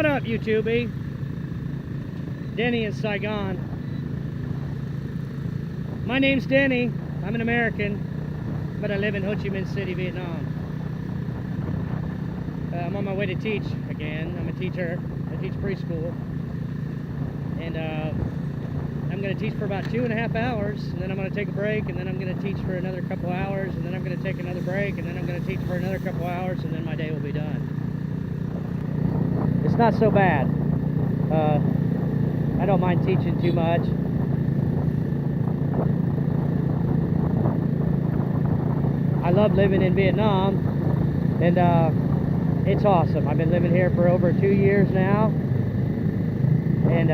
What up, YouTube? Denny in Saigon. My name's Denny. I'm an American, but I live in Ho Chi Minh City, Vietnam. I'm on my way to teach again. I'm a teacher. I teach preschool. And I'm going to teach for about 2.5 hours, and then I'm going to take a break, and then I'm going to teach for another couple hours, and then I'm going to take another break, and then I'm going to teach for another couple hours, and then my day will be done. It's not so bad. I don't mind teaching too much. I love living in Vietnam, and it's awesome. I've been living here for over 2 years now, and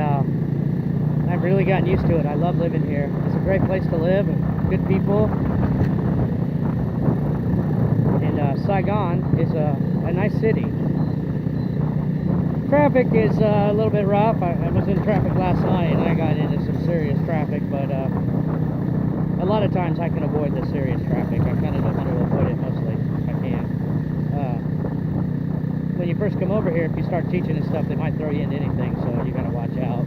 I've really gotten used to it. I love living here. It's a great place to live, and good people. And Saigon is a nice city. Traffic is a little bit rough. I was in traffic last night, and I got into some serious traffic, but a lot of times I can avoid the serious traffic. I kind of know how to avoid it mostly if I can. When you first come over here, if you start teaching and stuff, they might throw you into anything, so you got to watch out.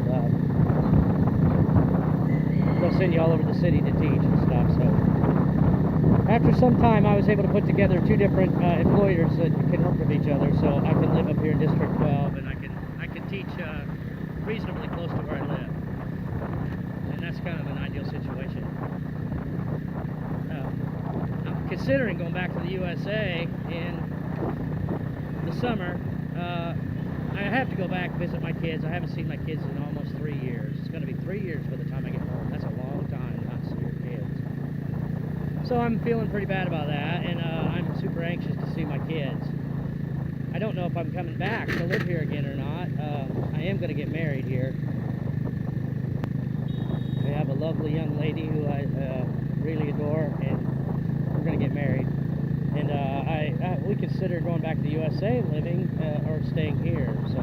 They'll send you all over the city to teach and stuff. So after some time, I was able to put together 2 different employers that can work with each other, so I can live up here in District 12, and I can teach reasonably close to where I live, and that's kind of an ideal situation. I'm considering going back to the USA in the summer. I have to go back and visit my kids. I haven't seen my kids in almost 3 years. It's going to be 3 years by the time I get home. That's a long time not to see your kids. So I'm feeling pretty bad about that, and I'm super anxious to see my kids. I don't know if I'm coming back to live here again or not. I am going to get married here. I have a lovely young lady who I really adore, and we're going to get married. And we consider going back to the USA and living or staying here. So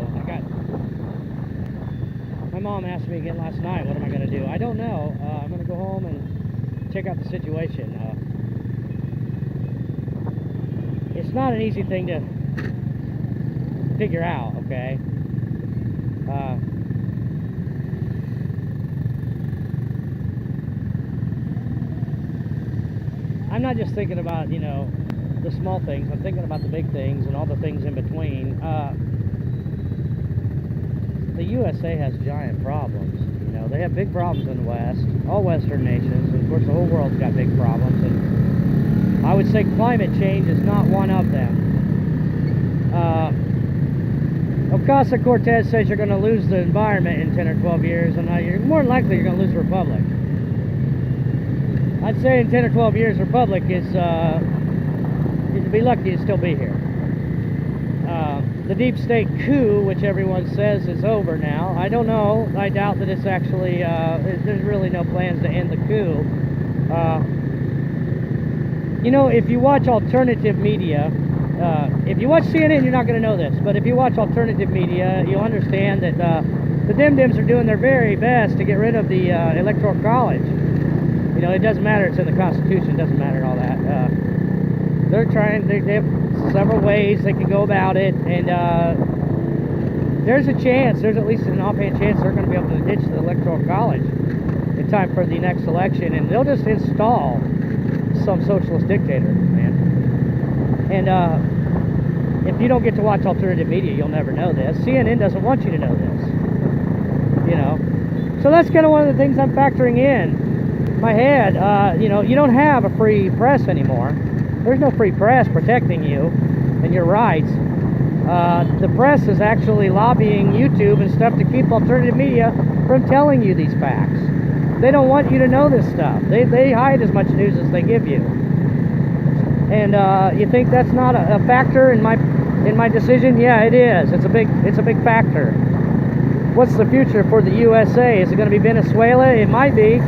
my mom asked me again last night, what am I going to do? I don't know. I'm going to go home and check out the situation. It's not an easy thing to figure out, okay? I'm not just thinking about, you know, the small things. I'm thinking about the big things and all the things in between. The USA has giant problems. You know, they have big problems in the West, all Western nations, and of course the whole world's got big problems, and I would say climate change is not one of them. Ocasio-Cortez says you're going to lose the environment in 10 or 12 years, and you're more than likely you're going to lose the Republic. I'd say in 10 or 12 years, the Republic is, you'd be lucky to still be here. The deep state coup, which everyone says is over now, I don't know. I doubt that it's actually, there's really no plans to end the coup. You know, if you watch alternative media, if you watch CNN, you're not going to know this, but if you watch alternative media, you'll understand that the Dems are doing their very best to get rid of the Electoral College. You know, it doesn't matter, it's in the Constitution, it doesn't matter all that. They're trying, they have several ways they can go about it, and there's a chance, there's at least an offhand chance they're going to be able to ditch the Electoral College in time for the next election, and they'll just install some socialist dictator, man. And if you don't get to watch alternative media, you'll never know this. CNN doesn't want you to know this, you know. So that's kind of one of the things I'm factoring in my head. You know, you don't have a free press anymore. There's no free press protecting you and your rights. The press is actually lobbying YouTube and stuff to keep alternative media from telling you these facts. They don't want you to know this stuff. They hide as much news as they give you. And you think that's not a factor in my decision? Yeah, it is. It's a big factor. What's the future for the USA? Is it going to be Venezuela? It might be.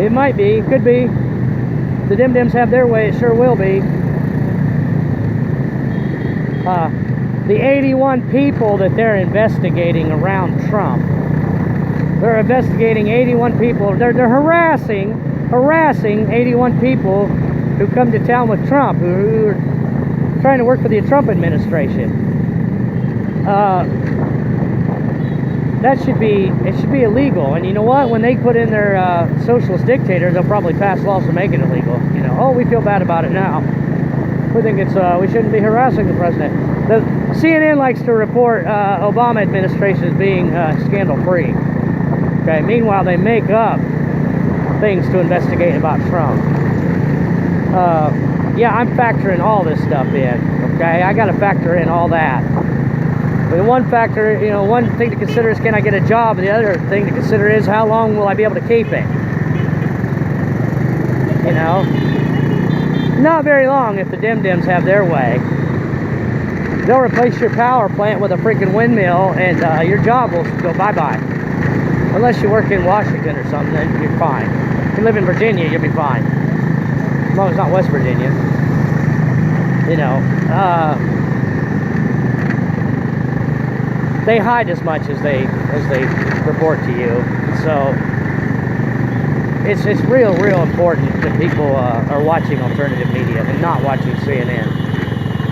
It might be. It could be. The Dems have their way. It sure will be. The 81 people that they're investigating around Trump. They're investigating 81 people. They're harassing 81 people who come to town with Trump, who are trying to work for the Trump administration. That should be, it should be illegal. And you know what? When they put in their socialist dictator, they'll probably pass laws to make it illegal. You know, oh, we feel bad about it now. We think it's, we shouldn't be harassing the president. The CNN likes to report Obama administration as being scandal-free. Okay, meanwhile, they make up things to investigate about Trump. Yeah, I'm factoring all this stuff in, okay? I got to factor in all that. The one factor, you know, one thing to consider is, can I get a job? And the other thing to consider is, how long will I be able to keep it? You know? Not very long if the dim-dims have their way. They'll replace your power plant with a freaking windmill, and your job will go bye-bye. Unless you work in Washington or something, then you're fine. If you live in Virginia, you'll be fine. As long as it's not West Virginia. You know, they hide as much as they report to you. So it's real important that people are watching alternative media and not watching CNN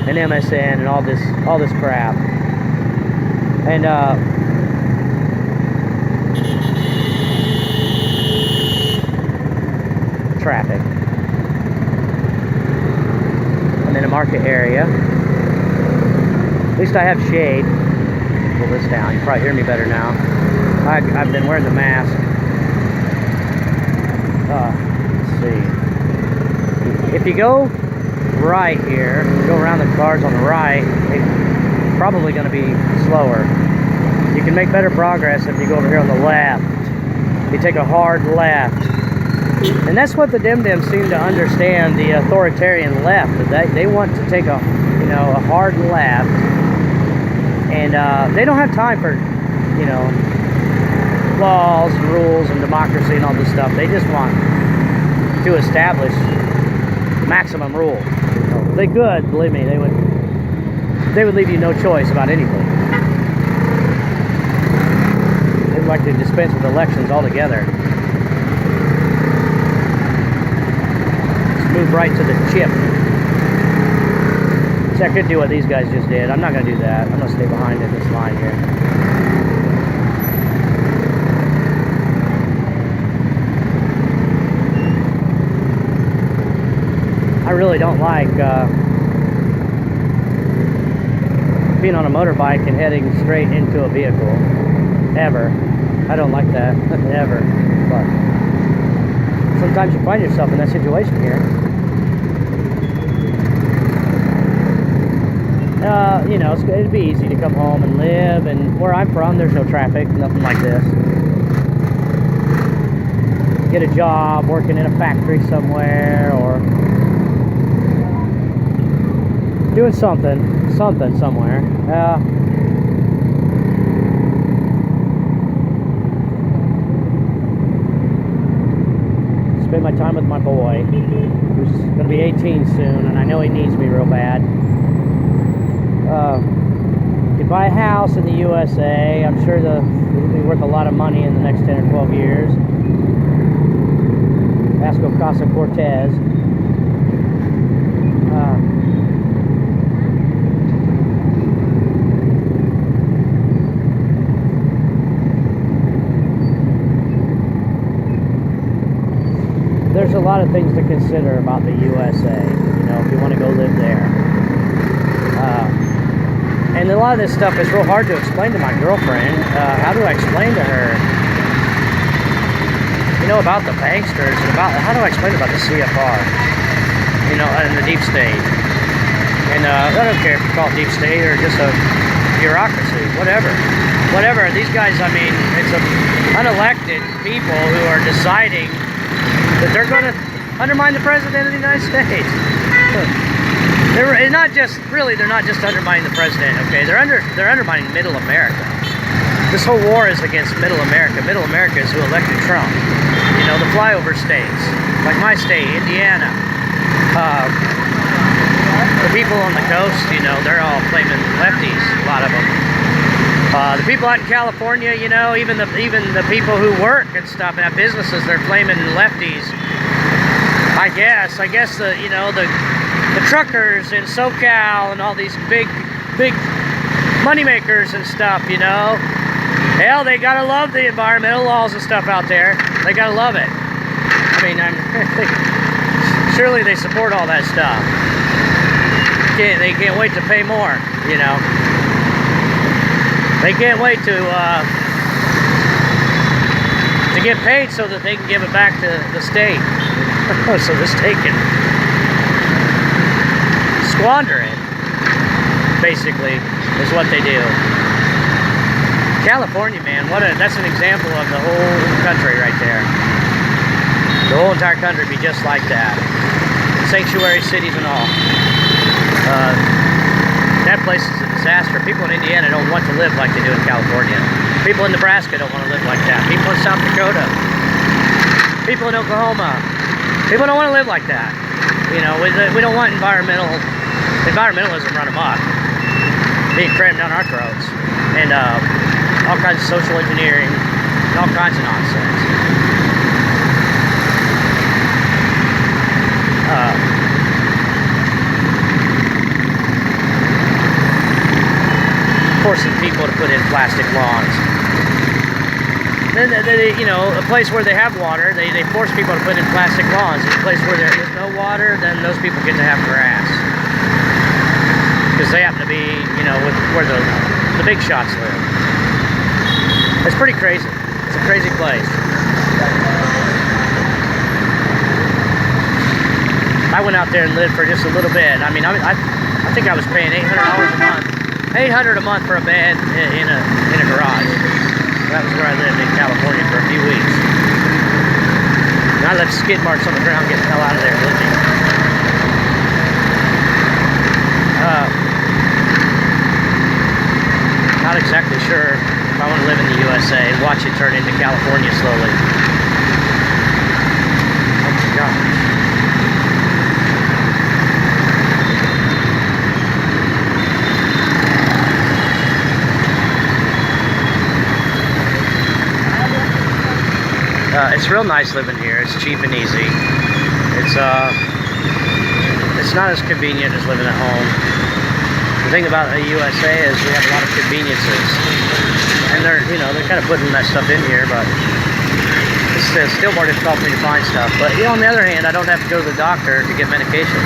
and MSN and all this crap. And traffic. I'm in a market area. At least I have shade. Pull this down. You probably hear me better now. I've been wearing the mask. Let's see. If you go right here, go around the cars on the right, it's probably going to be slower. You can make better progress if you go over here on the left. You take a hard left. And that's what the dim-dims seem to understand, the authoritarian left. They want to take a hard left. And they don't have time for, you know, laws and rules and democracy and all this stuff. They just want to establish maximum rule. If they could, believe me, they would leave you no choice about anything. They'd like to dispense with elections altogether. Just move right to the chip. See, I could do what these guys just did. I'm not going to do that. I'm going to stay behind in this line here. I really don't like being on a motorbike and heading straight into a vehicle. Ever. I don't like that. Ever. But sometimes you find yourself in that situation here. You know, it'd be easy to come home and live, and where I'm from, there's no traffic, nothing like this. Get a job working in a factory somewhere, or doing something somewhere. Spend my time with my boy, who's going to be 18 soon, and I know he needs me real bad. Could buy a house in the USA. I'm sure it'll be worth a lot of money in the next 10 or 12 years. Ask Ocasio-Cortez. There's a lot of things to consider about the USA, you know, if you want to go live there. And a lot of this stuff is real hard to explain to my girlfriend. How do I explain to her, you know, about the banksters, and how do I explain about the CFR, you know, and the deep state? And I don't care if you call it deep state or just a bureaucracy, whatever. These guys, I mean, it's unelected people who are deciding that they're going to undermine the president of the United States. They're not just undermining the president, okay? They're undermining Middle America. This whole war is against Middle America. Middle America is who elected Trump. You know, the flyover states, like my state, Indiana. The people on the coast, you know, they're all claiming lefties, a lot of them. The people out in California, you know, even the people who work and stuff and have businesses, they're claiming lefties. I guess the truckers in SoCal and all these big money makers and stuff, you know, Hell, they gotta love the environmental laws and stuff out there. They gotta love it. I mean, surely they support all that stuff. They can't wait to pay more, you know. They can't wait to get paid so that they can give it back to the state. So the state can squander it, basically, is what they do. California, man, that's an example of the whole country right there. The whole entire country be just like that. Sanctuary cities and all. That place is a disaster. People in Indiana don't want to live like they do in California. People in Nebraska don't want to live like that. People in South Dakota. People in Oklahoma. People don't want to live like that. You know, we don't want environmentalism run amok, being crammed down our throats, and all kinds of social engineering, and all kinds of nonsense. Forcing people to put in plastic lawns. Then, you know, a place where they have water, they force people to put in plastic lawns. In a place where there is no water, then those people get to have grass. Because they happen to be, you know, where the big shots live. It's pretty crazy. It's a crazy place. I went out there and lived for just a little bit. I mean, I think I was paying $800 a month. $800 a month for a bed in a garage. That was where I lived in California for a few weeks. And I left skid marks on the ground getting the hell out of there, believe me. Not exactly sure if I want to live in the USA and watch it turn into California slowly. Oh my gosh. It's real nice living here. It's cheap and easy. It's not as convenient as living at home. The thing about the USA is we have a lot of conveniences, and they're kind of putting that stuff in here, but it's still more difficult for me to find stuff. But you know, on the other hand, I don't have to go to the doctor to get medication,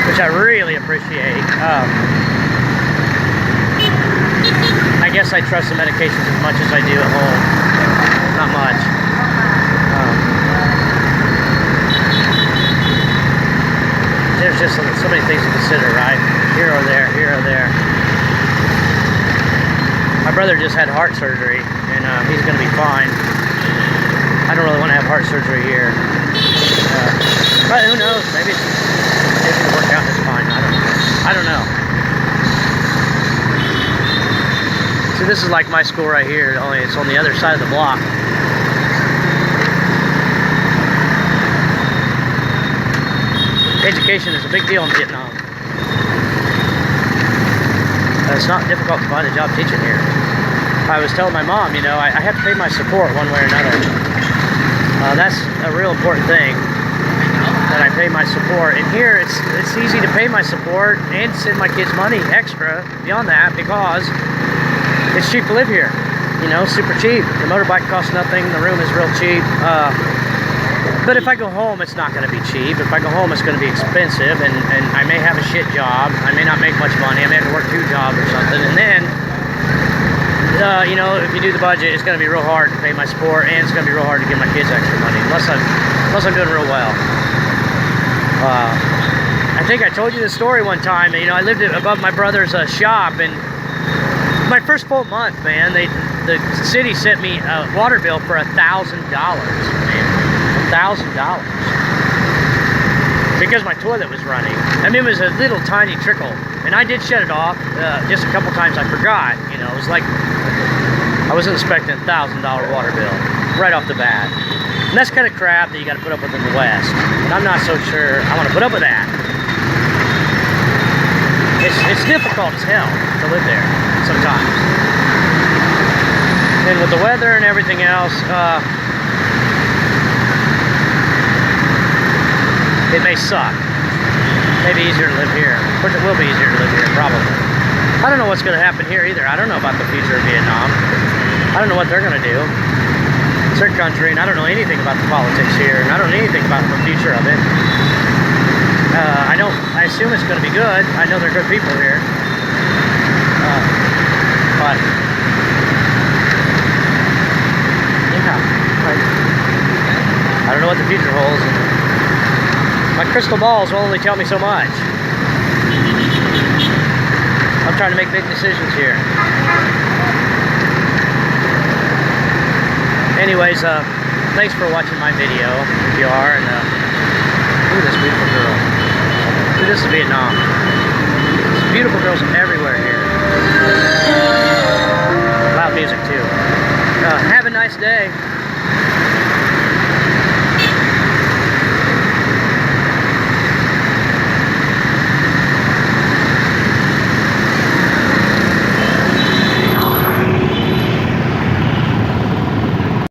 which I really appreciate. I guess I trust the medications as much as I do at home. Not much. There's just so many things to consider, right? Here or there, here or there. My brother just had heart surgery, and he's going to be fine. I don't really want to have heart surgery here. But who knows? Maybe it'll work out just fine. I don't know. See, this is like my school right here, only it's on the other side of the block. Education is a big deal in Vietnam. It's not difficult to find a job teaching here. I was telling my mom, you know, I have to pay my support one way or another. That's a real important thing, that I pay my support. And here, it's easy to pay my support and send my kids money extra beyond that, because it's cheap to live here, you know, super cheap. The motorbike costs nothing, the room is real cheap. But if I go home, it's not going to be cheap. If I go home, it's going to be expensive, and I may have a shit job. I may not make much money. I may have to work 2 jobs or something. And then, you know, if you do the budget, it's going to be real hard to pay my support, and it's going to be real hard to give my kids extra money, unless I'm doing real well. I think I told you this story one time. You know, I lived above my brother's shop, and my first full month, man, the city sent me a water bill for $1,000, man. $1,000. Because my toilet was running. I mean, it was a little tiny trickle, and I did shut it off. Just a couple times I forgot. You know, it was like I wasn't expecting a $1,000 water bill right off the bat. And that's kind of crap that you got to put up with in the West. And I'm not so sure I want to put up with that. It's difficult as hell to live there sometimes. And with the weather and everything else, it may suck. Maybe easier to live here. Of course, it will be easier to live here, probably. I don't know what's going to happen here either. I don't know about the future of Vietnam. I don't know what they're going to do. It's their country, and I don't know anything about the politics here, and I don't know anything about the future of it. I assume it's going to be good. I know they're good people here. But yeah, I don't know what the future holds. My crystal balls will only tell me so much. I'm trying to make big decisions here. Anyways, thanks for watching my video, if you are, and look at this beautiful girl. See, this is Vietnam. There's beautiful girls everywhere here. Loud music too. Have a nice day.